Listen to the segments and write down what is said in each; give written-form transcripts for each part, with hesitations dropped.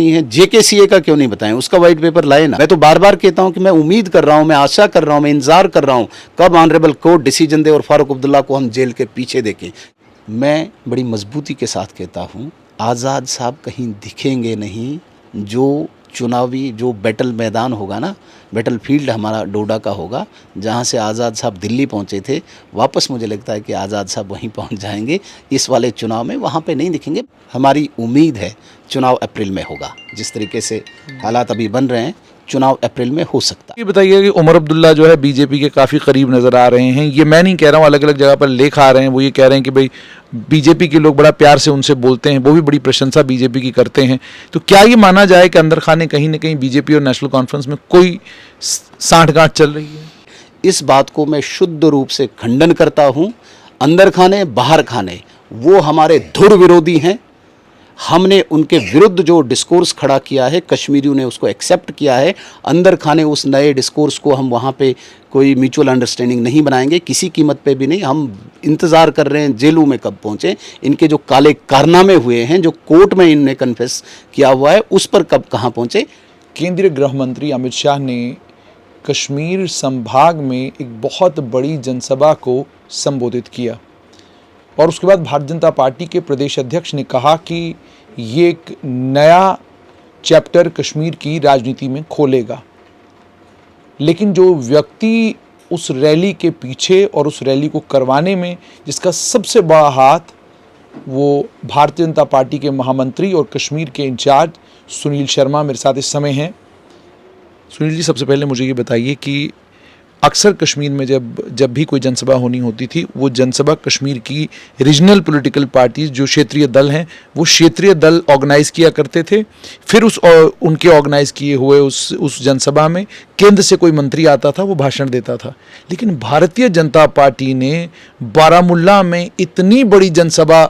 नहीं है, जेकेसीए का क्यों नहीं बताएं, उसका व्हाइट पेपर लाए ना। मैं तो बार बार कहता हूं कि मैं उम्मीद कर रहा हूं, मैं आशा कर रहा हूं, मैं इंतजार कर रहा हूं कब ऑनरेबल कोर्ट डिसीजन दे और फारूक अब्दुल्ला को हम जेल के पीछे देखें। मैं बड़ी मजबूती के साथ कहता हूं, आज़ाद साहब कहीं दिखेंगे नहीं। जो चुनावी जो बैटल मैदान होगा ना, बैटल फील्ड हमारा डोडा का होगा, जहाँ से आज़ाद साहब दिल्ली पहुँचे थे, वापस मुझे लगता है कि आज़ाद साहब वहीं पहुँच जाएंगे इस वाले चुनाव में, वहाँ पे नहीं दिखेंगे। हमारी उम्मीद है चुनाव अप्रैल में होगा, जिस तरीके से हालात अभी बन रहे हैं चुनाव अप्रैल में हो सकता है। ये बताइए कि उमर अब्दुल्ला जो है बीजेपी के काफ़ी करीब नज़र आ रहे हैं। ये मैं नहीं कह रहा हूँ, अलग अलग जगह पर लेख आ रहे हैं, वो ये कह रहे हैं कि भाई बीजेपी के लोग बड़ा प्यार से उनसे बोलते हैं, वो भी बड़ी प्रशंसा बीजेपी की करते हैं। तो क्या ये माना जाए कि अंदर खाने कहीं ना कहीं बीजेपी और नेशनल कॉन्फ्रेंस में कोई सांठगांठ चल रही है? इस बात को मैं शुद्ध रूप से खंडन करता हूँ। अंदर खाने बाहर खाने वो हमारे धुर विरोधी हैं। हमने उनके विरुद्ध जो डिस्कोर्स खड़ा किया है, कश्मीरियों ने उसको एक्सेप्ट किया है। अंदर खाने उस नए डिस्कोर्स को हम वहाँ पे कोई म्यूचुअल अंडरस्टैंडिंग नहीं बनाएंगे, किसी कीमत पे भी नहीं। हम इंतज़ार कर रहे हैं जेलों में कब पहुँचें, इनके जो काले कारनामे हुए हैं, जो कोर्ट में इनने कन्फेस किया हुआ है, उस पर कब कहाँ पहुँचे। केंद्रीय गृह मंत्री अमित शाह ने कश्मीर संभाग में एक बहुत बड़ी जनसभा को संबोधित किया और उसके बाद भारतीय जनता पार्टी के प्रदेश अध्यक्ष ने कहा कि ये एक नया चैप्टर कश्मीर की राजनीति में खोलेगा। लेकिन जो व्यक्ति उस रैली के पीछे और उस रैली को करवाने में जिसका सबसे बड़ा हाथ, वो भारतीय जनता पार्टी के महामंत्री और कश्मीर के इंचार्ज सुनील शर्मा मेरे साथ इस समय हैं। सुनील जी, सबसे पहले मुझे ये बताइए कि अक्सर कश्मीर में जब भी कोई जनसभा होनी होती थी, वो जनसभा कश्मीर की रीजनल पॉलिटिकल पार्टीज, जो क्षेत्रीय दल हैं, वो क्षेत्रीय दल ऑर्गेनाइज किया करते थे। फिर उनके ऑर्गेनाइज किए हुए उस जनसभा में केंद्र से कोई मंत्री आता था, वो भाषण देता था। लेकिन भारतीय जनता पार्टी ने बारामुल्ला में इतनी बड़ी जनसभा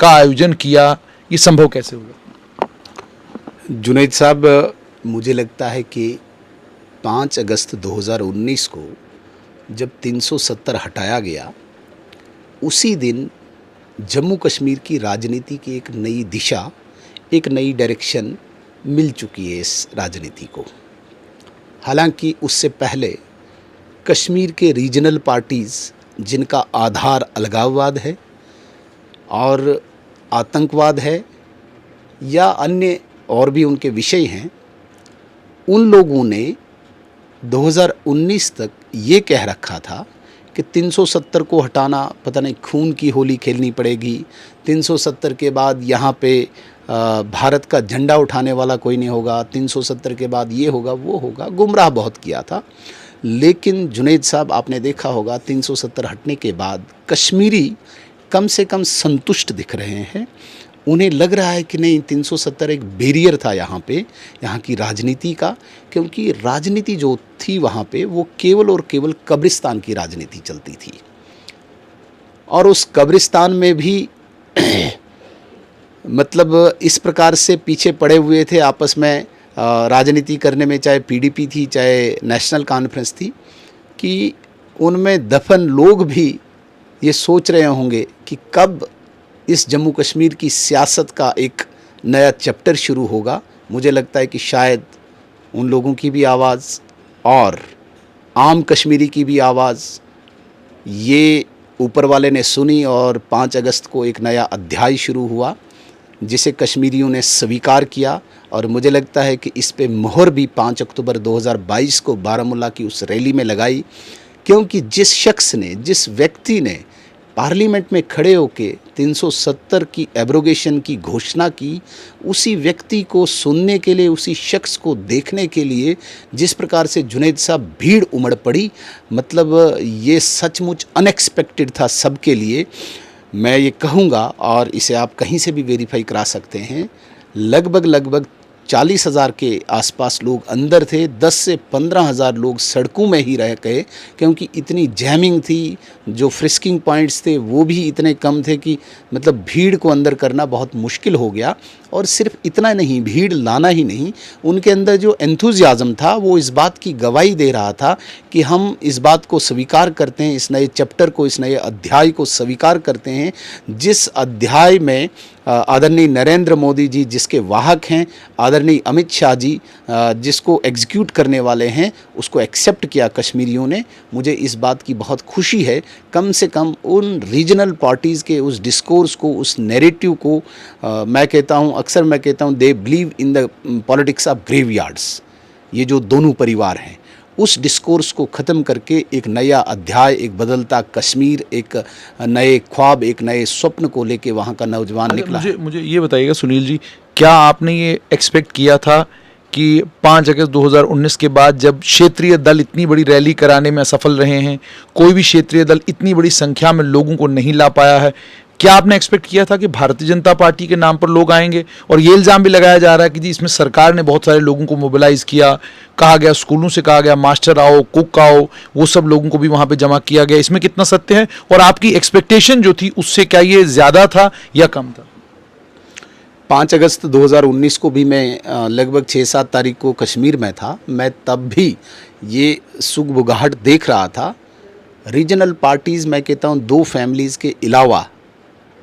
का आयोजन किया, ये संभव कैसे हुआ? जुनैद साहब, मुझे लगता है कि 5 अगस्त 2019 को जब 370 हटाया गया, उसी दिन जम्मू कश्मीर की राजनीति की एक नई दिशा, एक नई डायरेक्शन मिल चुकी है इस राजनीति को। हालांकि उससे पहले कश्मीर के रीजनल पार्टीज़, जिनका आधार अलगाववाद है और आतंकवाद है या अन्य और भी उनके विषय हैं, उन लोगों ने 2019 तक ये कह रखा था कि 370 को हटाना, पता नहीं खून की होली खेलनी पड़ेगी। 370 के बाद यहाँ पे भारत का झंडा उठाने वाला कोई नहीं होगा। 370 के बाद ये होगा वो होगा, गुमराह बहुत किया था। लेकिन जुनैद साहब, आपने देखा होगा 370 हटने के बाद कश्मीरी कम से कम संतुष्ट दिख रहे हैं। उन्हें लग रहा है कि नहीं, 370 एक बैरियर था यहाँ पे, यहाँ की राजनीति का, क्योंकि राजनीति जो थी वहाँ पे वो केवल और केवल कब्रिस्तान की राजनीति चलती थी। और उस कब्रिस्तान में भी मतलब इस प्रकार से पीछे पड़े हुए थे आपस में राजनीति करने में, चाहे पीडीपी थी चाहे नेशनल कॉन्फ्रेंस थी, कि उनमें दफन लोग भी ये सोच रहे होंगे कि कब इस जम्मू कश्मीर की सियासत का एक नया चैप्टर शुरू होगा। मुझे लगता है कि शायद उन लोगों की भी आवाज़ और आम कश्मीरी की भी आवाज़ ये ऊपर वाले ने सुनी और 5 अगस्त को एक नया अध्याय शुरू हुआ, जिसे कश्मीरियों ने स्वीकार किया। और मुझे लगता है कि इस पे मोहर भी 5 अक्टूबर 2022 को बारामुल्ला की उस रैली में लगाई, क्योंकि जिस शख्स ने, जिस व्यक्ति ने पार्लियामेंट में खड़े होके 370 की एब्रोगेशन की घोषणा की, उसी व्यक्ति को सुनने के लिए, उसी शख्स को देखने के लिए जिस प्रकार से जुनैद साहब भीड़ उमड़ पड़ी, मतलब ये सचमुच अनएक्सपेक्टेड था सबके लिए। मैं ये कहूँगा, और इसे आप कहीं से भी वेरीफाई करा सकते हैं, लगभग 40,000 के आसपास लोग अंदर थे, 10 से 15,000 लोग सड़कों में ही रह गए, क्योंकि इतनी जैमिंग थी। जो फ्रिस्किंग पॉइंट्स थे वो भी इतने कम थे कि मतलब भीड़ को अंदर करना बहुत मुश्किल हो गया। और सिर्फ इतना नहीं, भीड़ लाना ही नहीं, उनके अंदर जो एंथुजियाज़म था वो इस बात की गवाही दे रहा था कि हम इस बात को स्वीकार करते हैं, इस नए चैप्टर को, इस नए अध्याय को स्वीकार करते हैं, जिस अध्याय में आदरणीय नरेंद्र मोदी जी जिसके वाहक हैं, आदरणीय अमित शाह जी जिसको एग्जीक्यूट करने वाले हैं, उसको एक्सेप्ट किया कश्मीरियों ने। मुझे इस बात की बहुत खुशी है। कम से कम उन रीजनल पार्टीज़ के उस डिस्कोर्स को, उस नैरेटिव को मैं कहता हूँ, अक्सर मैं कहता हूँ, they believe in the politics of graveyards. ये जो दोनों परिवार हैं, उस डिस्कोर्स को ख़त्म करके एक नया अध्याय, एक बदलता कश्मीर, एक नए ख्वाब, एक नए स्वप्न को लेके वहाँ का नौजवान निकला है। मुझे ये बताइएगा सुनील जी, क्या आपने ये एक्सपेक्ट किया था कि 5 अगस्त 2019 के बाद जब क्षेत्रीय दल इतनी बड़ी रैली कराने में असफल रहे हैं, कोई भी क्षेत्रीय दल इतनी बड़ी संख्या में लोगों को नहीं ला पाया है, क्या आपने एक्सपेक्ट किया था कि भारतीय जनता पार्टी के नाम पर लोग आएंगे? और ये इल्ज़ाम भी लगाया जा रहा है कि जी इसमें सरकार ने बहुत सारे लोगों को मोबिलाइज़ किया, कहा गया स्कूलों से कहा गया मास्टर आओ, कुक आओ, वो सब लोगों को भी वहाँ पे जमा किया गया। इसमें कितना सत्य है और आपकी एक्सपेक्टेशन जो थी उससे क्या ये ज़्यादा था या कम था? 5 अगस्त 2019 को भी मैं लगभग 6-7 तारीख को कश्मीर में था। मैं तब भी ये सुगबुगाहट देख रहा था। रीजनल पार्टीज़, मैं कहता हूँ 2 फैमिलीज़ के अलावा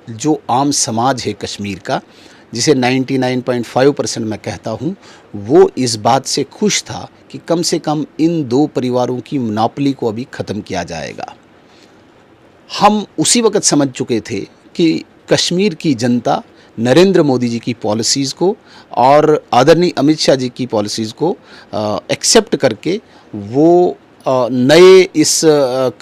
जो आम समाज है कश्मीर का, जिसे 99.5% मैं कहता हूँ, वो इस बात से खुश था कि कम से कम इन 2 परिवारों की मोनोपोली को अभी ख़त्म किया जाएगा। हम उसी वक्त समझ चुके थे कि कश्मीर की जनता नरेंद्र मोदी जी की पॉलिसीज़ को और आदरणीय अमित शाह जी की पॉलिसीज़ को एक्सेप्ट करके वो नए इस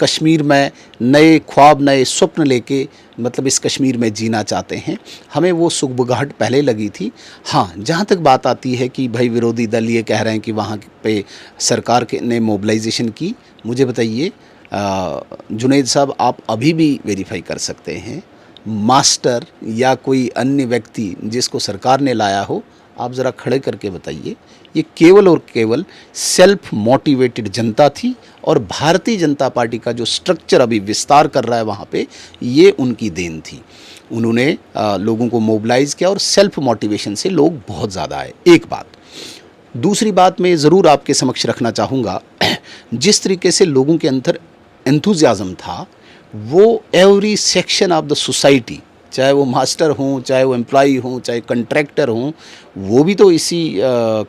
कश्मीर में नए ख्वाब, नए स्वप्न लेके मतलब इस कश्मीर में जीना चाहते हैं। हमें वो सुगबुगाहट पहले लगी थी। हाँ, जहाँ तक बात आती है कि भाई विरोधी दल ये कह रहे हैं कि वहाँ पे सरकार ने मोबिलाइजेशन की, मुझे बताइए जुनैद साहब, आप अभी भी वेरीफाई कर सकते हैं, मास्टर या कोई अन्य व्यक्ति जिसको सरकार ने लाया हो, आप ज़रा खड़े करके बताइए। ये केवल और केवल सेल्फ मोटिवेटेड जनता थी और भारतीय जनता पार्टी का जो स्ट्रक्चर अभी विस्तार कर रहा है वहाँ पे, ये उनकी देन थी। उन्होंने लोगों को मोबिलाइज़ किया और सेल्फ मोटिवेशन से लोग बहुत ज़्यादा आए। एक बात। दूसरी बात मैं ज़रूर आपके समक्ष रखना चाहूँगा, जिस तरीके से लोगों के अंदर एंथुजियाज़म था, वो every section of the society, चाहे वो मास्टर हों, चाहे वो एम्प्लॉई हों, चाहे कंट्रैक्टर हों, वो भी तो इसी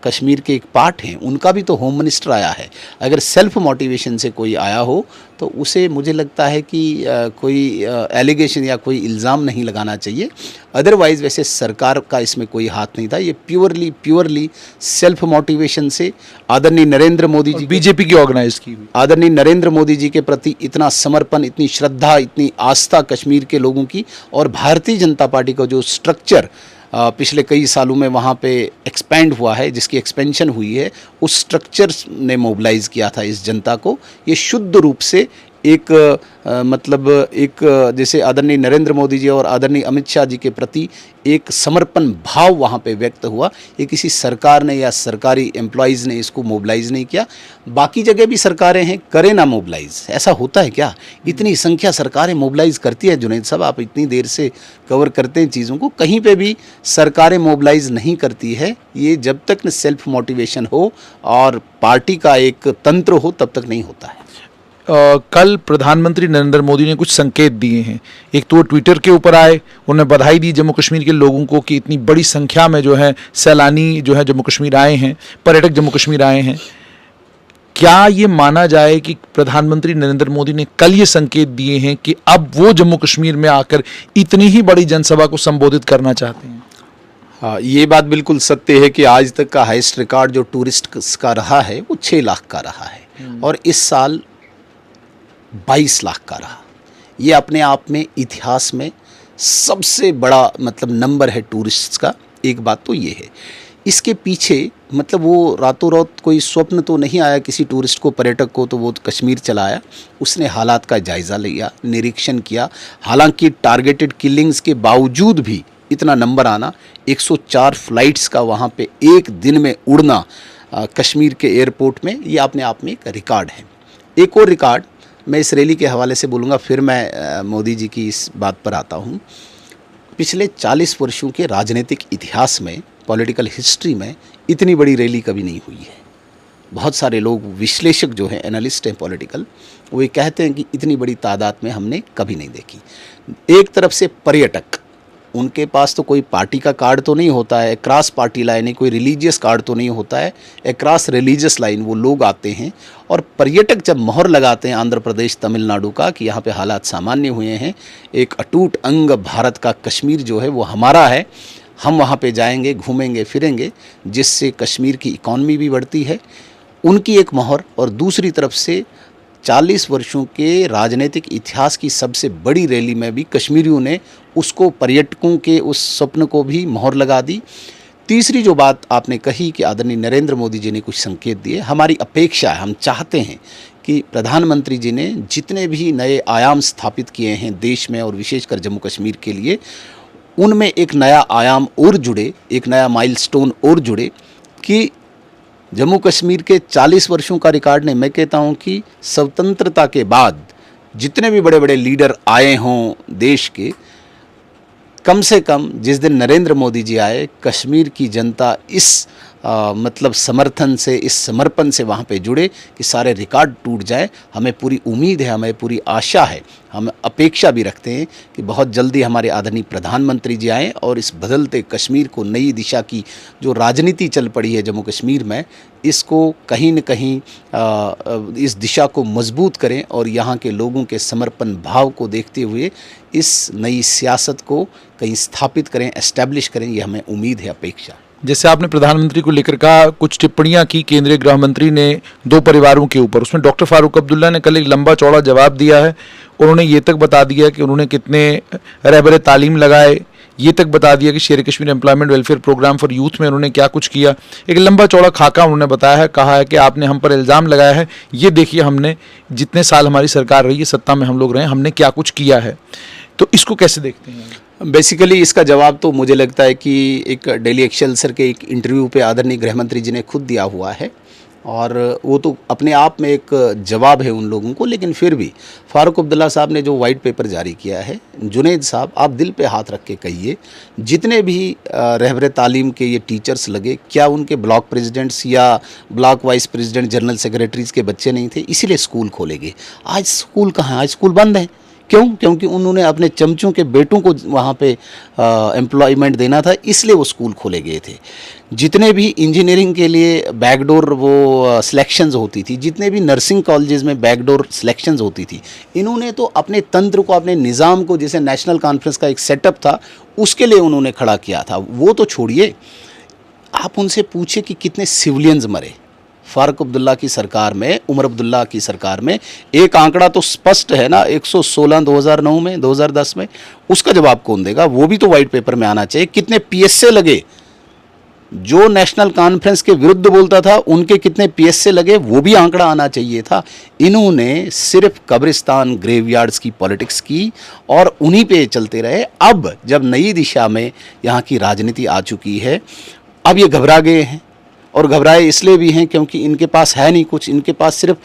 कश्मीर के एक पार्ट हैं। उनका भी तो होम मिनिस्टर आया है। अगर सेल्फ मोटिवेशन से कोई आया हो तो उसे मुझे लगता है कि कोई एलिगेशन या कोई इल्ज़ाम नहीं लगाना चाहिए। अदरवाइज़ वैसे सरकार का इसमें कोई हाथ नहीं था। ये प्योरली सेल्फ मोटिवेशन से आदरणीय नरेंद्र मोदी जी, बीजेपी की ऑर्गेनाइज की हुई, आदरणीय नरेंद्र मोदी जी के प्रति इतना समर्पण, इतनी श्रद्धा, इतनी आस्था कश्मीर के लोगों की, और भारतीय जनता पार्टी का जो स्ट्रक्चर पिछले कई सालों में वहाँ पे एक्सपेंड हुआ है, जिसकी एक्सपेंशन हुई है, उस स्ट्रक्चर ने मोबिलाइज़ किया था इस जनता को। ये शुद्ध रूप से एक मतलब एक जैसे आदरणीय नरेंद्र मोदी जी और आदरणीय अमित शाह जी के प्रति एक समर्पण भाव वहाँ पे व्यक्त हुआ। ये किसी सरकार ने या सरकारी एम्प्लॉइज़ ने इसको मोबिलाइज़ नहीं किया। बाकी जगह भी सरकारें हैं, करें ना मोबिलाइज़, ऐसा होता है क्या? इतनी संख्या सरकारें मोबिलाइज़ करती है जुनैद साहब, आप इतनी देर से कवर करते हैं चीज़ों को, कहीं पे भी सरकारें मोबिलाइज़ नहीं करती है। ये जब तक न सेल्फ मोटिवेशन हो और पार्टी का एक तंत्र हो तब तक नहीं होता है। कल प्रधानमंत्री नरेंद्र मोदी ने कुछ संकेत दिए हैं। एक तो वो ट्विटर के ऊपर आए, उन्होंने बधाई दी जम्मू कश्मीर के लोगों को कि इतनी बड़ी संख्या में जो है सैलानी जो है जम्मू कश्मीर आए हैं, पर्यटक जम्मू कश्मीर आए हैं। क्या ये माना जाए कि प्रधानमंत्री नरेंद्र मोदी ने कल ये संकेत दिए हैं कि अब वो जम्मू कश्मीर में आकर इतनी ही बड़ी जनसभा को संबोधित करना चाहते हैं? हाँ, ये बात बिल्कुल सत्य है कि आज तक का हाईएस्ट रिकॉर्ड जो टूरिस्ट का रहा है वो 6 लाख का रहा है और इस साल 22 लाख का रहा। ये अपने आप में इतिहास में सबसे बड़ा मतलब नंबर है टूरिस्ट्स का। एक बात तो ये है, इसके पीछे मतलब वो रातों रात कोई स्वप्न तो नहीं आया किसी टूरिस्ट को, पर्यटक को, तो वो तो कश्मीर चला आया। उसने हालात का जायज़ा लिया, निरीक्षण किया। हालांकि टारगेटेड किलिंग्स के बावजूद भी इतना नंबर आना, 104 फ्लाइट्स का वहाँ पे एक दिन में उड़ना कश्मीर के एयरपोर्ट में, ये अपने आप में एक रिकॉर्ड है। एक और रिकॉर्ड मैं इस रैली के हवाले से बोलूँगा, फिर मैं मोदी जी की इस बात पर आता हूँ। पिछले 40 वर्षों के राजनीतिक इतिहास में, पॉलिटिकल हिस्ट्री में इतनी बड़ी रैली कभी नहीं हुई है। बहुत सारे लोग, विश्लेषक जो हैं, एनालिस्ट हैं पॉलिटिकल, वो ये कहते हैं कि इतनी बड़ी तादाद में हमने कभी नहीं देखी। एक तरफ से पर्यटक, उनके पास तो कोई पार्टी का कार्ड तो नहीं होता है, क्रॉस पार्टी लाइन है, कोई रिलीजियस कार्ड तो नहीं होता है, क्रॉस रिलीजियस लाइन, वो लोग आते हैं और पर्यटक जब मोहर लगाते हैं आंध्र प्रदेश, तमिलनाडु का कि यहाँ पे हालात सामान्य हुए हैं, एक अटूट अंग भारत का कश्मीर जो है वो हमारा है, हम वहाँ पे जाएंगे, घूमेंगे फिरेंगे, जिससे कश्मीर की इकॉनमी भी बढ़ती है, उनकी एक मोहर। और दूसरी तरफ से 40 वर्षों के राजनीतिक इतिहास की सबसे बड़ी रैली में भी कश्मीरियों ने उसको, पर्यटकों के उस स्वप्न को भी मोहर लगा दी। तीसरी जो बात आपने कही कि आदरणीय नरेंद्र मोदी जी ने कुछ संकेत दिए, हमारी अपेक्षा है, हम चाहते हैं कि प्रधानमंत्री जी ने जितने भी नए आयाम स्थापित किए हैं देश में और विशेषकर जम्मू कश्मीर के लिए, उनमें एक नया आयाम और जुड़े, एक नया माइलस्टोन और जुड़े कि जम्मू कश्मीर के 40 वर्षों का रिकॉर्ड ने, मैं कहता हूं कि स्वतंत्रता के बाद जितने भी बड़े बड़े लीडर आए हों देश के, कम से कम जिस दिन नरेंद्र मोदी जी आए, कश्मीर की जनता इस मतलब समर्थन से, इस समर्पण से वहाँ पे जुड़े कि सारे रिकॉर्ड टूट जाए। हमें पूरी उम्मीद है, हमें पूरी आशा है, हम अपेक्षा भी रखते हैं कि बहुत जल्दी हमारे आदरणीय प्रधानमंत्री जी आएँ और इस बदलते कश्मीर को, नई दिशा की जो राजनीति चल पड़ी है जम्मू कश्मीर में, इसको कहीं न कहीं इस दिशा को मजबूत करें और यहाँ के लोगों के समर्पण भाव को देखते हुए इस नई सियासत को कहीं स्थापित करें, एस्टैब्लिश करें, ये हमें उम्मीद है, अपेक्षा। जैसे आपने प्रधानमंत्री को लेकर कहा, कुछ टिप्पणियां की केंद्रीय गृह मंत्री ने दो परिवारों के ऊपर, उसमें डॉक्टर फारूक अब्दुल्ला ने कल एक लंबा चौड़ा जवाब दिया है। उन्होंने ये तक बता दिया कि उन्होंने कितने रहबर तालीम लगाए, ये तक बता दिया कि Sher Kashmir employment welfare programme for youth में उन्होंने क्या कुछ किया। एक लंबा चौड़ा खाका उन्होंने बताया है, कहा है कि आपने हम पर इल्ज़ाम लगाया है, ये देखिए हमने जितने साल हमारी सरकार रही है, सत्ता में हम लोग रहे, हमने क्या कुछ किया है। तो इसको कैसे देखते हैं? बेसिकली इसका जवाब तो मुझे लगता है कि एक डेली एक्सेलसियर के एक इंटरव्यू पे आदरणीय गृह मंत्री जी ने खुद दिया हुआ है और वो तो अपने आप में एक जवाब है उन लोगों को। लेकिन फिर भी फारूक अब्दुल्ला साहब ने जो वाइट पेपर जारी किया है, जुनैद साहब, आप दिल पे हाथ रख के कहिए, जितने भी रहबर तालीम के ये टीचर्स लगे, क्या उनके ब्लॉक प्रेसिडेंट्स या block vice president, general secretaries के बच्चे नहीं थे? इसीलिए स्कूल खोले गए। आज स्कूल कहाँ? आज स्कूल बंद है। क्यों? क्योंकि उन्होंने अपने चमचों के बेटों को वहाँ पे एम्प्लॉयमेंट देना था, इसलिए वो स्कूल खोले गए थे। जितने भी इंजीनियरिंग के लिए बैकडोर वो सिलेक्शंस होती थी, जितने भी नर्सिंग कॉलेजेस में बैकडोर सिलेक्शंस होती थी, इन्होंने तो अपने तंत्र को, अपने निज़ाम को, जैसे नेशनल कॉन्फ्रेंस का एक सेटअप था, उसके लिए उन्होंने खड़ा किया था। वो तो छोड़िए, आप उनसे पूछिए कि कितने सिविलियंस मरे फारूक अब्दुल्ला की सरकार में, उमर अब्दुल्ला की सरकार में। एक आंकड़ा तो स्पष्ट है ना, 116 2009 में, 2010 में, उसका जवाब कौन देगा? वो भी तो वाइट पेपर में आना चाहिए। कितने पीएसए लगे? जो नेशनल कॉन्फ्रेंस के विरुद्ध बोलता था, उनके कितने पीएसए लगे, वो भी आंकड़ा आना चाहिए था। इन्होंने सिर्फ कब्रिस्तान, ग्रेवयार्ड्स की पॉलिटिक्स की और उन्हीं पे चलते रहे। अब जब नई दिशा में यहाँ की राजनीति आ चुकी है, अब ये घबरा गए हैं और घबराए इसलिए भी हैं क्योंकि इनके पास है नहीं कुछ। इनके पास सिर्फ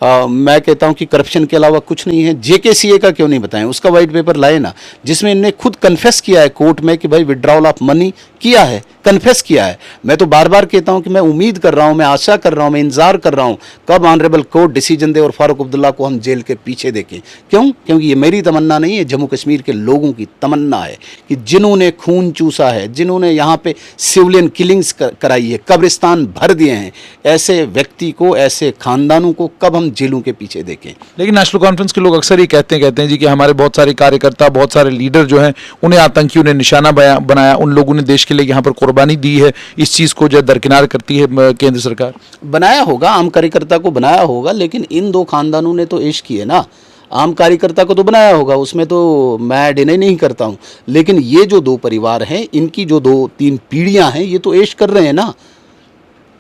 मैं कहता हूं कि करप्शन के अलावा कुछ नहीं है। जेकेसीए का क्यों नहीं बताएं? उसका वाइट पेपर लाए ना, जिसमें इनने खुद कन्फेस किया है कोर्ट में कि भाई विड्रॉल ऑफ मनी किया है, कन्फेस किया है। मैं तो बार बार कहता हूं कि मैं उम्मीद कर रहा हूं, मैं आशा कर रहा हूं, मैं इंतजार कर रहा हूं कब ऑनरेबल कोर्ट डिसीजन दे और फारूक अब्दुल्ला को हम जेल के पीछे देखें। क्यों? क्योंकि ये मेरी तमन्ना नहीं है, जम्मू कश्मीर के लोगों की तमन्ना है कि जिन्होंने खून चूसा है, जिन्होंने यहाँ पे सिविलियन किलिंग्स कराई है, कब्रिस्तान भर दिए हैं, ऐसे व्यक्ति को, ऐसे खानदानों को कब हम जेलों के पीछे देखें। लेकिन नेशनल कॉन्फ्रेंस के लोग अक्सर ही कहते हैं जी कि हमारे बहुत सारे कार्यकर्ता, बहुत सारे लीडर जो हैं, उन्हें आतंकियों ने निशाना बनाया, उन लोगों ने देश के लिए यहाँ पर कुर्बानी दी है। इस चीज़ को जो दरकिनार करती है केंद्र सरकार। बनाया होगा, आम कार्यकर्ता को बनाया होगा, लेकिन इन दो खानदानों ने तो ऐश किए ना। आम कार्यकर्ता को तो बनाया होगा, उसमें तो मैं डिनाई नहीं करता हूँ, लेकिन ये जो दो परिवार हैं, इनकी जो 2-3 पीढ़ियाँ हैं, ये तो ऐश कर रहे हैं ना।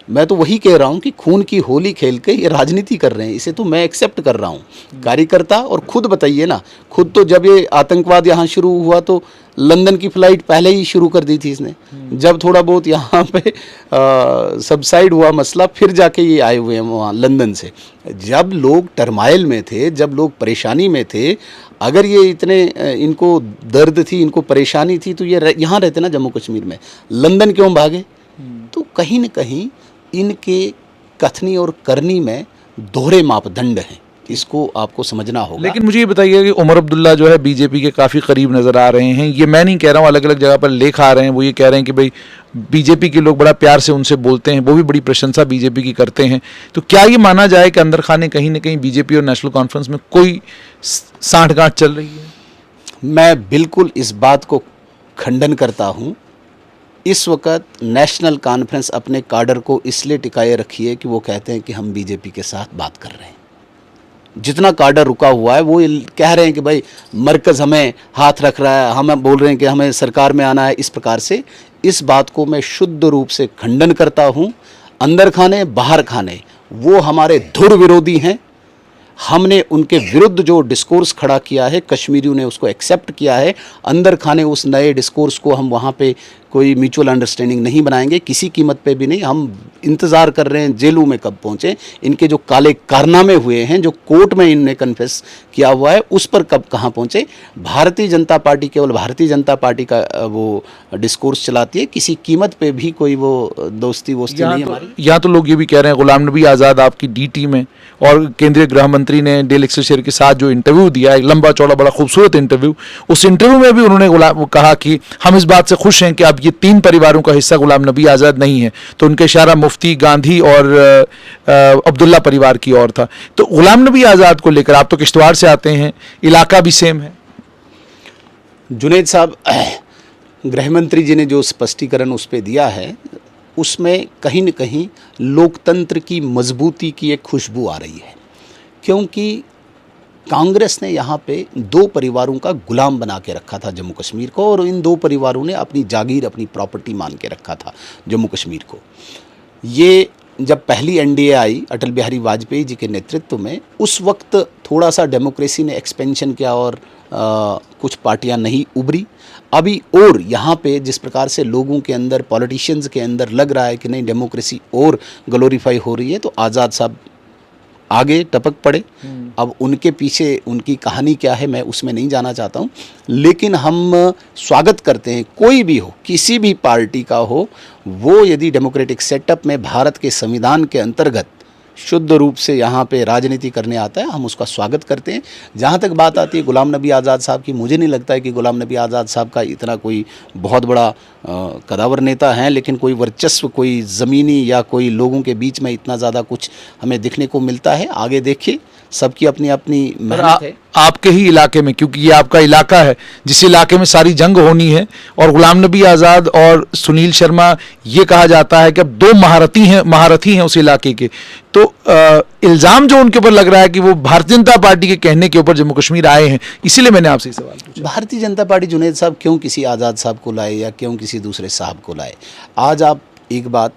मैं तो वही कह रहा हूँ कि खून की होली खेल के ये राजनीति कर रहे हैं, इसे तो मैं एक्सेप्ट कर रहा हूँ। कार्यकर्ता, और खुद बताइए ना, खुद तो जब ये आतंकवाद यहाँ शुरू हुआ तो लंदन की फ़्लाइट पहले ही शुरू कर दी थी इसने। जब थोड़ा बहुत यहाँ पे सबसाइड हुआ मसला, फिर जाके ये आए हुए हैं वहाँ लंदन से। जब लोग टर्माइल में थे, जब लोग परेशानी में थे, अगर ये इतने इनको दर्द थी, इनको परेशानी थी, तो ये यहाँ रहते ना जम्मू कश्मीर में। लंदन क्यों भागे? तो कहीं न कहीं इनके कथनी और करनी में दोहरे मापदंड हैं, इसको आपको समझना होगा। लेकिन मुझे ये बताइए कि उमर अब्दुल्ला जो है बीजेपी के काफ़ी करीब नज़र आ रहे हैं। ये मैं नहीं कह रहा हूँ, अलग अलग जगह पर लेख आ रहे हैं, वो ये कह रहे हैं कि भाई बीजेपी के लोग बड़ा प्यार से उनसे बोलते हैं, वो भी बड़ी प्रशंसा बीजेपी की करते हैं। तो क्या ये माना जाए कि अंदर खाने कहीं ना कहीं बीजेपी और नेशनल कॉन्फ्रेंस में कोई सांठगांठ चल रही है? मैं बिल्कुल इस बात को खंडन करता हूँ। इस वक्त नेशनल कॉन्फ्रेंस अपने काडर को इसलिए टिकाए रखी है कि वो कहते हैं कि हम बीजेपी के साथ बात कर रहे हैं। जितना काडर रुका हुआ है वो कह रहे हैं कि भाई मरकज़ हमें हाथ रख रहा है, हम बोल रहे हैं कि हमें सरकार में आना है। इस प्रकार से इस बात को मैं शुद्ध रूप से खंडन करता हूँ। अंदर खाने बाहर खाने वो हमारे धुर विरोधी हैं। हमने उनके विरुद्ध जो डिस्कोर्स खड़ा किया है, कश्मीरियों ने उसको एक्सेप्ट किया है। अंदर खाने उस नए डिस्कोर्स को हम वहाँ पे कोई म्यूचुअल अंडरस्टैंडिंग नहीं बनाएंगे, किसी कीमत पे भी नहीं। हम इंतज़ार कर रहे हैं जेलों में कब पहुँचे, इनके जो काले कारनामे हुए हैं, जो कोर्ट में इनने कन्फेस किया हुआ है, उस पर कब कहाँ पहुँचे। भारतीय जनता पार्टी केवल भारतीय जनता पार्टी का वो डिस्कोर्स चलाती है, किसी कीमत पे भी कोई वो दोस्ती वोस्ती नहीं हमारी। यहाँ तो लोग ये भी कह रहे हैं गुलाम नबी आज़ाद आपकी डी टीम है, और केंद्रीय गृह मंत्री ने डेल एक्सलसियर के साथ जो इंटरव्यू दिया, एक लंबा चौड़ा बड़ा खूबसूरत इंटरव्यू, उस इंटरव्यू में भी उन्होंने कहा कि हम इस बात से खुश हैं कि अब ये 3 परिवारों का हिस्सा गुलाम नबी आज़ाद नहीं है। तो उनका इशारा मुफ्ती, गांधी और अब्दुल्ला परिवार की ओर था। तो गुलाम नबी आज़ाद को लेकर, आप तो किश्तवाड़ से आते हैं, इलाका भी सेम है। जुनेद साहब, गृह मंत्री जी ने जो स्पष्टीकरण उस पर दिया है, उसमें कहीं न कहीं लोकतंत्र की मजबूती की एक खुशबू आ रही है। क्योंकि कांग्रेस ने यहाँ पे 2 परिवारों का गुलाम बना के रखा था जम्मू कश्मीर को, और इन 2 परिवारों ने अपनी जागीर, अपनी प्रॉपर्टी मान के रखा था जम्मू कश्मीर को। ये जब पहली एनडीए आई अटल बिहारी वाजपेयी जी के नेतृत्व में, उस वक्त थोड़ा सा डेमोक्रेसी ने एक्सपेंशन किया और कुछ पार्टियां नहीं उभरी। अभी और यहाँ पे जिस प्रकार से लोगों के अंदर, पॉलिटिशियंस के अंदर लग रहा है कि नहीं डेमोक्रेसी और ग्लोरीफाई हो रही है, तो आज़ाद साहब आगे टपक पड़े। अब उनके पीछे उनकी कहानी क्या है मैं उसमें नहीं जाना चाहता हूँ, लेकिन हम स्वागत करते हैं, कोई भी हो, किसी भी पार्टी का हो, वो यदि डेमोक्रेटिक सेटअप में भारत के संविधान के अंतर्गत शुद्ध रूप से यहाँ पे राजनीति करने आता है, हम उसका स्वागत करते हैं। जहाँ तक बात आती है गुलाम नबी आज़ाद साहब की, मुझे नहीं लगता है कि गुलाम नबी आज़ाद साहब का इतना कोई बहुत बड़ा कदावर नेता हैं, लेकिन कोई वर्चस्व, कोई ज़मीनी या कोई लोगों के बीच में इतना ज़्यादा कुछ हमें दिखने को मिलता है। आगे देखिए, सबकी अपनी अपनी मेहनत है। आपके ही इलाके में, क्योंकि ये आपका इलाका है जिस इलाके में सारी जंग होनी है, और गुलाम नबी आज़ाद और सुनील शर्मा, ये कहा जाता है कि अब 2 महारथी हैं उस इलाके के। तो इल्ज़ाम जो उनके ऊपर लग रहा है कि वो भारतीय जनता पार्टी के कहने के ऊपर जम्मू कश्मीर आए हैं, इसीलिए मैंने आपसे सवाल पूछा। भारतीय जनता पार्टी जुनेद साहब क्यों किसी आज़ाद साहब को लाए या क्यों किसी दूसरे साहब को लाए? आज आप एक बात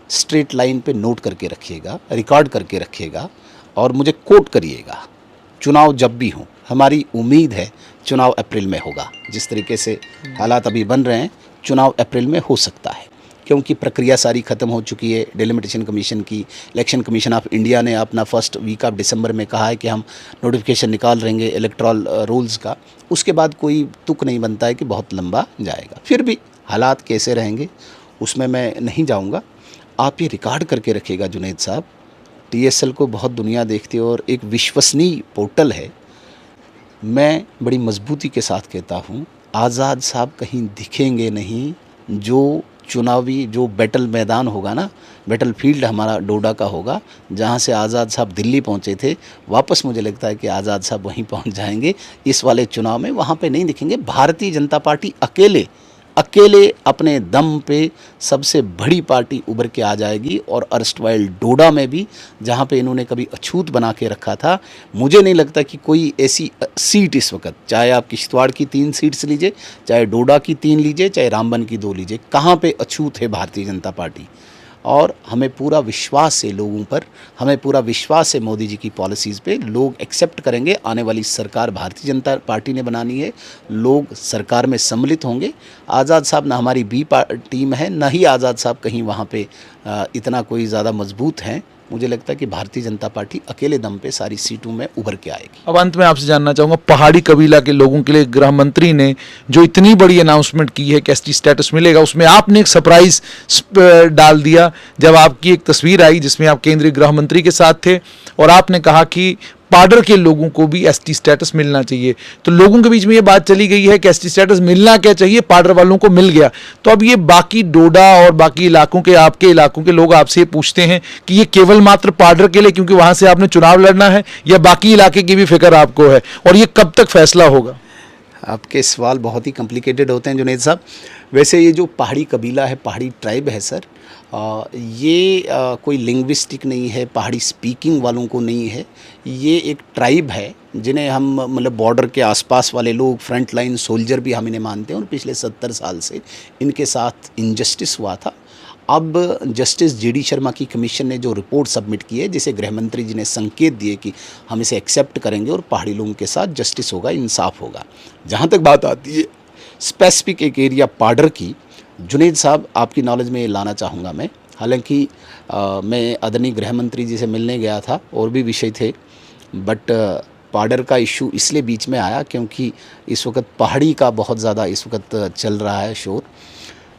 स्ट्रेट लाइन पे नोट करके रखिएगा, रिकॉर्ड करके रखिएगा और मुझे कोट करिएगा। चुनाव जब भी हों, हमारी उम्मीद है चुनाव अप्रैल में होगा। जिस तरीके से हालात अभी बन रहे हैं, चुनाव अप्रैल में हो सकता है, क्योंकि प्रक्रिया सारी ख़त्म हो चुकी है। डिलिमिटेशन कमीशन की, इलेक्शन कमीशन ऑफ इंडिया ने अपना फर्स्ट वीक ऑफ दिसंबर में कहा है कि हम नोटिफिकेशन निकाल रहेंगे इलेक्ट्रल रूल्स का। उसके बाद कोई तुक नहीं बनता है कि बहुत लंबा जाएगा। फिर भी हालात कैसे रहेंगे उसमें मैं नहीं जाऊंगा। आप ये रिकॉर्ड करके रखिएगा जुनेद साहब, टीएसएल को बहुत दुनिया देखती है और एक विश्वसनीय पोर्टल है। मैं बड़ी मजबूती के साथ कहता हूँ, आज़ाद साहब कहीं दिखेंगे नहीं। जो चुनावी जो बैटल मैदान होगा ना, बैटल फील्ड हमारा डोडा का होगा, जहाँ से आज़ाद साहब दिल्ली पहुँचे थे, वापस मुझे लगता है कि आज़ाद साहब वहीं पहुँच जाएंगे इस वाले चुनाव में। वहाँ पे नहीं दिखेंगे। भारतीय जनता पार्टी अकेले अपने दम पे सबसे बड़ी पार्टी उभर के आ जाएगी। और अर्स्टवाइल डोडा में भी, जहाँ पे इन्होंने कभी अछूत बना के रखा था, मुझे नहीं लगता कि कोई ऐसी सीट इस वक्त, चाहे आप किश्तवाड़ की 3 सीट्स लीजिए, चाहे डोडा की 3 लीजिए, चाहे रामबन की 2 लीजिए, कहाँ पे अछूत है भारतीय जनता पार्टी। और हमें पूरा विश्वास है लोगों पर, हमें पूरा विश्वास है मोदी जी की पॉलिसीज़ पे। लोग एक्सेप्ट करेंगे। आने वाली सरकार भारतीय जनता पार्टी ने बनानी है, लोग सरकार में सम्मिलित होंगे। आज़ाद साहब ना हमारी बी टीम है, ना ही आज़ाद साहब कहीं वहाँ पे इतना कोई ज़्यादा मजबूत हैं। मुझे लगता है कि भारतीय जनता पार्टी अकेले दम पे सारी सीटों में उभर के आएगी। अब अंत में आपसे जानना चाहूँगा, पहाड़ी कबीला के लोगों के लिए गृह मंत्री ने जो इतनी बड़ी अनाउंसमेंट की है कि एसटी स्टेटस मिलेगा, उसमें आपने एक सरप्राइज डाल दिया जब आपकी एक तस्वीर आई जिसमें आप केंद्रीय गृह मंत्री के साथ थे और आपने कहा कि पाडर के लोगों को भी एसटी स्टेटस मिलना चाहिए। तो लोगों के बीच में ये बात चली गई है कि एसटी स्टेटस मिलना क्या चाहिए, पाडर वालों को मिल गया। तो अब ये बाकी डोडा और बाकी इलाकों के, आपके इलाकों के लोग आपसे ये पूछते हैं कि ये केवल मात्र पाडर के लिए क्योंकि वहां से आपने चुनाव लड़ना है, या बाकी इलाके की भी फिक्र आपको है, और ये कब तक फैसला होगा? आपके सवाल बहुत ही कॉम्प्लिकेटेड होते हैं जुनैद साहब। वैसे ये जो पहाड़ी कबीला है, पहाड़ी ट्राइब है सर, ये कोई लिंग्विस्टिक नहीं है, पहाड़ी स्पीकिंग वालों को नहीं है। ये एक ट्राइब है जिन्हें हम मतलब बॉर्डर के आसपास वाले लोग, फ्रंट लाइन सोल्जर भी हम इन्हें मानते हैं, और पिछले 70 साल से इनके साथ इनजस्टिस हुआ था। अब जस्टिस जेडी शर्मा की कमीशन ने जो रिपोर्ट सबमिट की है, जिसे गृह मंत्री जी ने संकेत दिए कि हम इसे एक्सेप्ट करेंगे और पहाड़ी लोगों के साथ जस्टिस होगा, इंसाफ होगा। जहाँ तक बात आती है स्पेसिफिक एक एरिया पाडर की, जुनैद साहब आपकी नॉलेज में लाना चाहूँगा मैं। हालांकि मैं आदरणीय गृह मंत्री जी से मिलने गया था और भी विषय थे, बट पाडर का इशू इसलिए बीच में आया क्योंकि इस वक्त पहाड़ी का बहुत ज़्यादा इस वक्त चल रहा है शोर।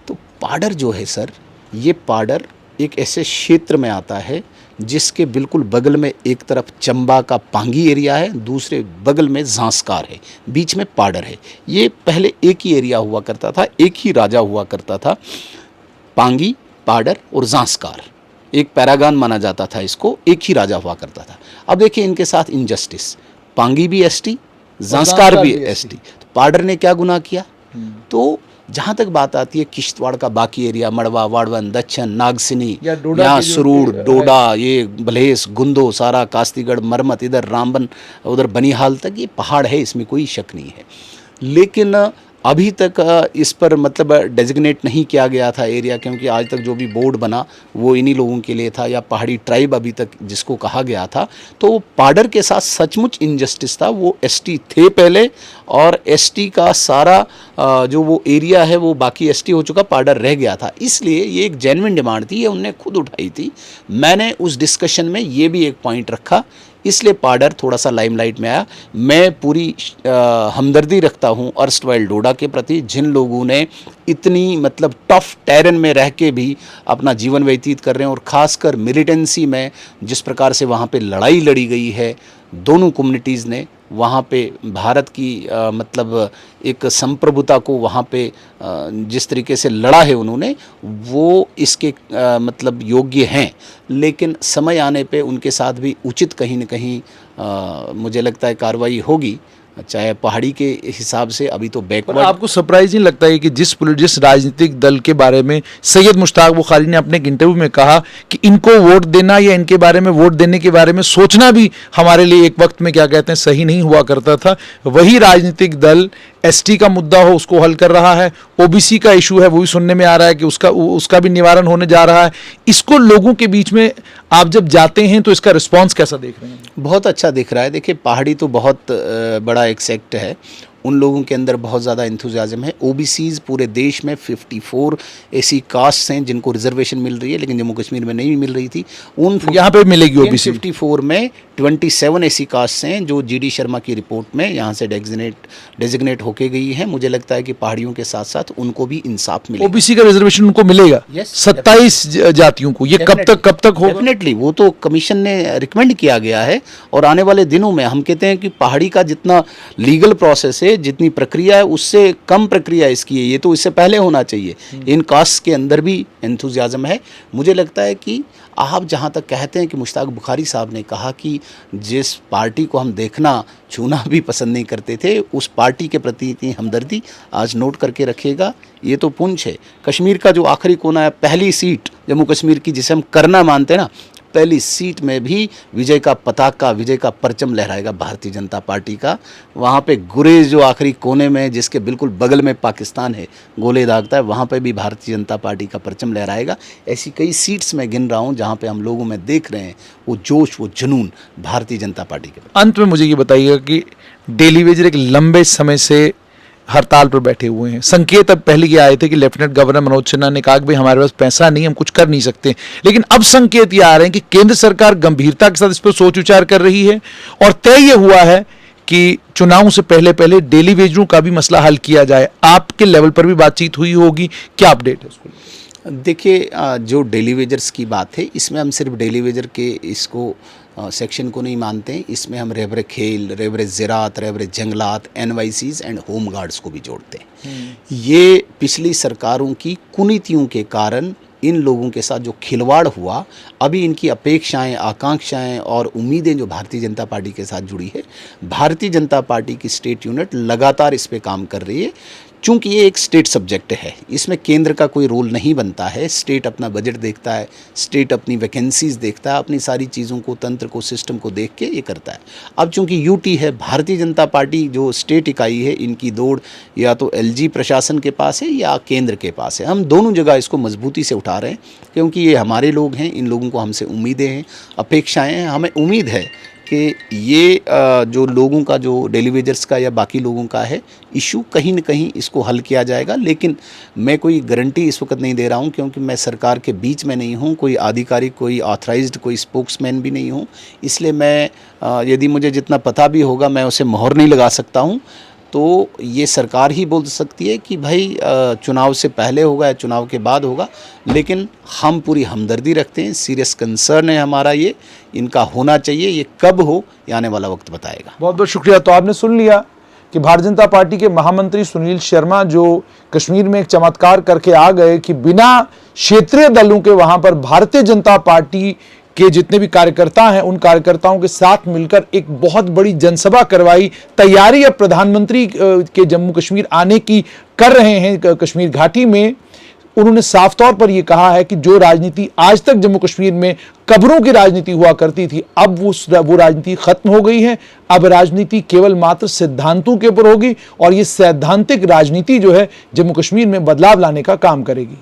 तो पाडर जो है सर, ये पाडर एक ऐसे क्षेत्र में आता है जिसके बिल्कुल बगल में एक तरफ चंबा का पांगी एरिया है, दूसरे बगल में झांसकार है, बीच में पाडर है। ये पहले एक ही एरिया हुआ करता था, एक ही राजा हुआ करता था, पांगी, पाडर और झांसकार। एक पैरागान माना जाता था इसको, एक ही राजा हुआ करता था। अब देखिए इनके साथ इनजस्टिस, पांगी भी एसटी, झांसकार भी एसटी। तो पाडर ने क्या गुनाह किया? तो जहाँ तक बात आती है किश्तवाड़ का बाकी एरिया, मड़वा, वाड़वन, दच्छन, नागसिनी, यहाँ सुरूर, डोडा, ये भलेस, गुंदो, सारा कास्तीगढ़, मरमत, इधर रामबन, उधर बनिहाल तक, ये पहाड़ है, इसमें कोई शक नहीं है। लेकिन अभी तक इस पर मतलब डेजिग्नेट नहीं किया गया था एरिया, क्योंकि आज तक जो भी बोर्ड बना वो इन्हीं लोगों के लिए था, या पहाड़ी ट्राइब अभी तक जिसको कहा गया था। तो पाडर के साथ सचमुच इनजस्टिस था। वो एसटी थे पहले, और एसटी का सारा जो वो एरिया है वो बाकी एसटी हो चुका, पाडर रह गया था। इसलिए ये एक जेन्युइन डिमांड थी, ये उनने खुद उठाई थी। मैंने उस डिस्कशन में ये भी एक पॉइंट रखा, इसलिए पाडर थोड़ा सा लाइमलाइट में आया। मैं पूरी हमदर्दी रखता हूँ अर्स्टवाइल डोडा के प्रति, जिन लोगों ने इतनी मतलब टफ टेरेन में रह के भी अपना जीवन व्यतीत कर रहे हैं, और ख़ासकर मिलिटेंसी में जिस प्रकार से वहाँ पे लड़ाई लड़ी गई है दोनों कम्युनिटीज़ ने, वहाँ पे भारत की मतलब एक संप्रभुता को वहाँ पे जिस तरीके से लड़ा है उन्होंने, वो इसके मतलब योग्य हैं। लेकिन समय आने पे उनके साथ भी उचित कहीं न कहीं मुझे लगता है कार्रवाई होगी, चाहे पहाड़ी के हिसाब से अभी तो बैकवर्ड। आपको सरप्राइज नहीं लगता है कि जिस राजनीतिक दल के बारे में सैयद मुश्ताक बुखारी ने अपने एक इंटरव्यू में कहा कि इनको वोट देना या इनके बारे में वोट देने के बारे में सोचना भी हमारे लिए एक वक्त में क्या कहते हैं सही नहीं हुआ करता था, वही राजनीतिक दल एसटी का मुद्दा हो उसको हल कर रहा है, ओबीसी का इशू है वो भी सुनने में आ रहा है कि उसका भी निवारण होने जा रहा है। इसको लोगों के बीच में आप जब जाते हैं तो इसका रिस्पांस कैसा देख रहे हैं? बहुत अच्छा दिख रहा है। देखिए पहाड़ी तो बहुत बड़ा एक सेक्ट है, उन लोगों के अंदर बहुत ज़्यादा इंथुजियाज़म है। ओबीसीज़ पूरे देश में 54 ऐसी कास्ट्स हैं जिनको रिजर्वेशन मिल रही है, लेकिन जम्मू कश्मीर में नहीं मिल रही थी। उन यहाँ पे मिलेगी ओबीसी। 54 में 27 ऐसी कास्ट्स हैं जो जीडी शर्मा की रिपोर्ट में यहाँ से डेजिग्नेट होके गई हैं। मुझे लगता है कि पहाड़ियों के साथ साथ उनको भी इंसाफ मिलेगा। ओबीसी का रिजर्वेशन उनको मिलेगा 27 जातियों को। ये कब तक होगा? डेफिनेटली वो तो कमीशन ने रिकमेंड किया गया है, और आने वाले दिनों में हम कहते हैं कि पहाड़ी का जितना लीगल प्रोसेस है, जितनी प्रक्रिया है, उससे कम प्रक्रिया इसकी है। ये तो इससे पहले होना चाहिए। इन कास्ट के अंदर भी एंथुजियाज्म है। मुझे लगता है कि आप जहाँ तक कहते हैं कि मुश्ताक बुखारी साहब ने कहा कि जिस पार्टी को हम देखना छूना भी पसंद नहीं करते थे, उस पार्टी के प्रति इतनी हमदर्दी आज नोट करके रखिएगा। ये तो पुंछ है, कश्मीर का जो आखिरी कोना है, पहली सीट जम्मू कश्मीर की जिसे हम करना मानते हैं ना, पहली सीट में भी विजय का पताका, विजय का परचम लहराएगा भारतीय जनता पार्टी का। वहाँ पे गुरेज जो आखिरी कोने में, जिसके बिल्कुल बगल में पाकिस्तान है गोले दागता है, वहाँ पे भी भारतीय जनता पार्टी का परचम लहराएगा। ऐसी कई सीट्स मैं गिन रहा हूँ जहाँ पे हम लोगों में देख रहे हैं वो जोश, वो जुनून भारतीय जनता पार्टी के। अंत में मुझे ये बताइएगा कि डेली वेजर एक लंबे समय से हड़ताल पर बैठे हुए हैं। संकेत अब पहले ये आए थे कि लेफ्टिनेंट गवर्नर मनोज सिन्हा ने कहा कि भाई हमारे पास पैसा नहीं, हम कुछ कर नहीं सकते, लेकिन अब संकेत ये आ रहे हैं कि केंद्र सरकार गंभीरता के साथ इस पर सोच विचार कर रही है और तय ये हुआ है कि चुनाव से पहले पहले डेली वेजरों का भी मसला हल किया जाए। आपके लेवल पर भी बातचीत हुई होगी, क्या अपडेट है उसको? देखिए, जो डेली वेजर्स की बात है, इसमें हम सिर्फ डेली वेजर के इसको सेक्शन को नहीं मानते हैं, इसमें हम रेवरे खेल, रेवरे ज़राअत, रेवरे जंगलात, NYCs एंड होम गार्ड्स को भी जोड़ते हैं। ये पिछली सरकारों की कुनीतियों के कारण इन लोगों के साथ जो खिलवाड़ हुआ, अभी इनकी अपेक्षाएं, आकांक्षाएं और उम्मीदें जो भारतीय जनता पार्टी के साथ जुड़ी है, भारतीय जनता पार्टी की स्टेट यूनिट लगातार इस पे काम कर रही है। चूँकि ये एक स्टेट सब्जेक्ट है, इसमें केंद्र का कोई रोल नहीं बनता है। स्टेट अपना बजट देखता है, स्टेट अपनी वैकेंसीज देखता है, अपनी सारी चीज़ों को, तंत्र को, सिस्टम को देख के ये करता है। अब चूँकि यूटी है, भारतीय जनता पार्टी जो स्टेट इकाई है, इनकी दौड़ या तो LG प्रशासन के पास है या केंद्र के पास है। हम दोनों जगह इसको मजबूती से उठा रहे हैं, क्योंकि ये हमारे लोग हैं, इन लोगों को हमसे उम्मीदें हैं, अपेक्षाएँ हैं। हमें उम्मीद है कि ये जो लोगों का, जो डेली वेजर्स का या बाकी लोगों का है इशू, कहीं न कहीं इसको हल किया जाएगा। लेकिन मैं कोई गारंटी इस वक्त नहीं दे रहा हूं, क्योंकि मैं सरकार के बीच में नहीं हूं, कोई आधिकारिक, कोई ऑथराइज्ड, कोई स्पोक्समैन भी नहीं हूं। इसलिए मैं यदि मुझे जितना पता भी होगा, मैं उसे मोहर नहीं लगा सकता हूं। तो ये सरकार ही बोल सकती है कि भाई चुनाव से पहले होगा या चुनाव के बाद होगा। लेकिन हम पूरी हमदर्दी रखते हैं, सीरियस कंसर्न है हमारा, ये इनका होना चाहिए। ये कब हो, ये आने वाला वक्त बताएगा। बहुत बहुत शुक्रिया। तो आपने सुन लिया कि भारतीय जनता पार्टी के महामंत्री सुनील शर्मा जो कश्मीर में एक चमत्कार करके आ गए कि बिना क्षेत्रीय दलों के वहां पर भारतीय जनता पार्टी के जितने भी कार्यकर्ता हैं, उन कार्यकर्ताओं के साथ मिलकर एक बहुत बड़ी जनसभा करवाई। तैयारी अब प्रधानमंत्री के जम्मू कश्मीर आने की कर रहे हैं कश्मीर घाटी में। उन्होंने साफ तौर पर यह कहा है कि जो राजनीति आज तक जम्मू कश्मीर में कब्रों की राजनीति हुआ करती थी, अब वो राजनीति खत्म हो गई है। अब राजनीति केवल मात्र सिद्धांतों के ऊपर होगी और ये सैद्धांतिक राजनीति जो है जम्मू कश्मीर में बदलाव लाने का काम करेगी।